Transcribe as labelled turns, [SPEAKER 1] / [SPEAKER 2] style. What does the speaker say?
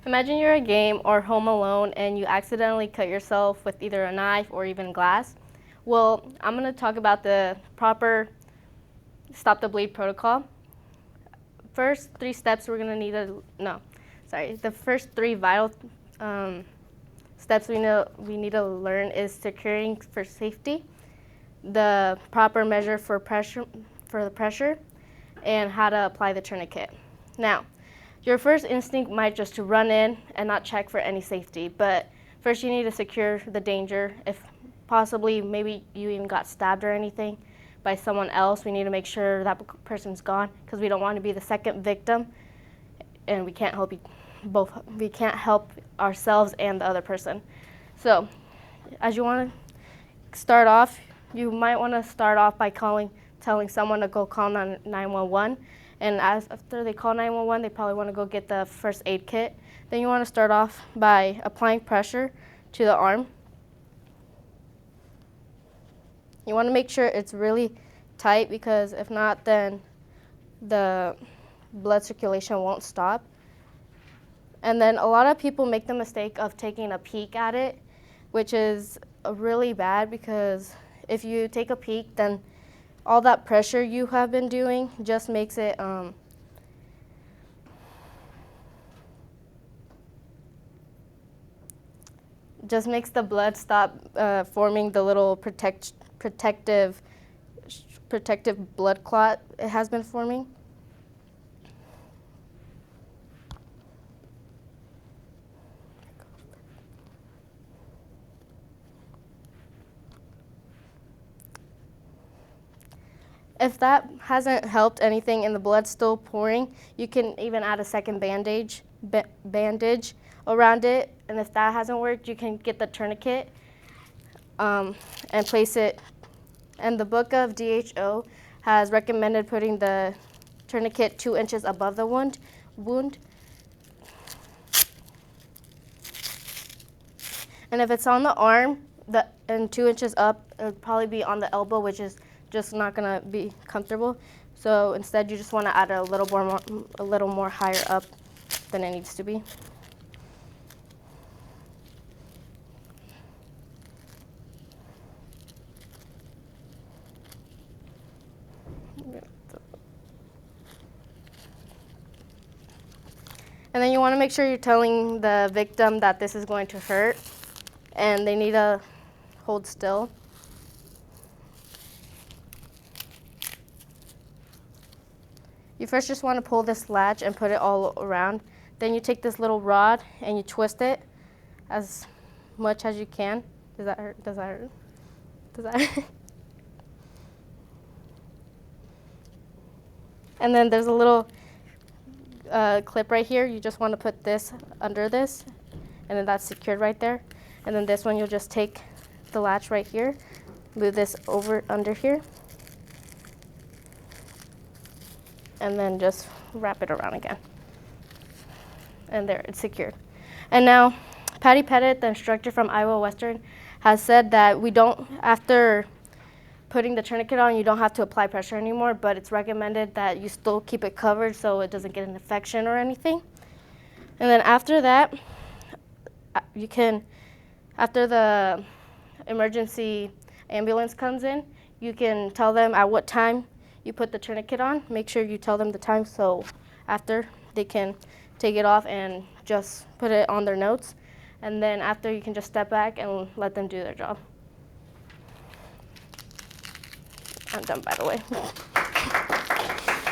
[SPEAKER 1] Imagine you're a game or home alone and you accidentally cut yourself with either a knife or even glass. Well, I'm going to talk about the proper stop the bleed protocol. First three steps we're going to need to, the first three vital steps we need to learn is securing for safety, the proper measure for the pressure, and how to apply the tourniquet. Now, your first instinct might just to run in and not check for any safety, but first you need to secure the danger. If possibly, maybe you even got stabbed or anything by someone else, we need to make sure that person's gone because we don't want to be the second victim, and we can't help we can't help ourselves and the other person. So, as you want to start off, you might want to start off by telling someone to go call 911. And after they call 911, they probably want to go get the first aid kit. Then you want to start off by applying pressure to the arm. You want to make sure it's really tight because if not, then the blood circulation won't stop. And then a lot of people make the mistake of taking a peek at it, which is really bad because if you take a peek, then all that pressure you have been doing just makes it just makes the blood stop forming the little protective blood clot it has been forming. If that hasn't helped anything and the blood's still pouring, you can even add a second bandage around it. And if that hasn't worked, you can get the tourniquet and place it. And the book of DHO has recommended putting the tourniquet 2 inches above the wound. And if it's on the arm and 2 inches up, it would probably be on the elbow, which is just not gonna be comfortable. So instead, you just want to add a little more higher up than it needs to be. And then you want to make sure you're telling the victim that this is going to hurt, and they need to hold still. You first just want to pull this latch and put it all around. Then you take this little rod and you twist it as much as you can. Does that hurt? Does that hurt? Does that hurt? And then there's a little clip right here. You just want to put this under this, and then that's secured right there. And then this one, you'll just take the latch right here, move this over under here, and then just wrap it around again. And there, it's secured. And now, Patty Pettit, the instructor from Iowa Western, has said that after putting the tourniquet on, you don't have to apply pressure anymore, but it's recommended that you still keep it covered so it doesn't get an infection or anything. And then after that, after the emergency ambulance comes in, you can tell them at what time you put the tourniquet on. Make sure you tell them the time so after they can take it off and just put it on their notes. And then after, you can just step back and let them do their job. I'm done, by the way.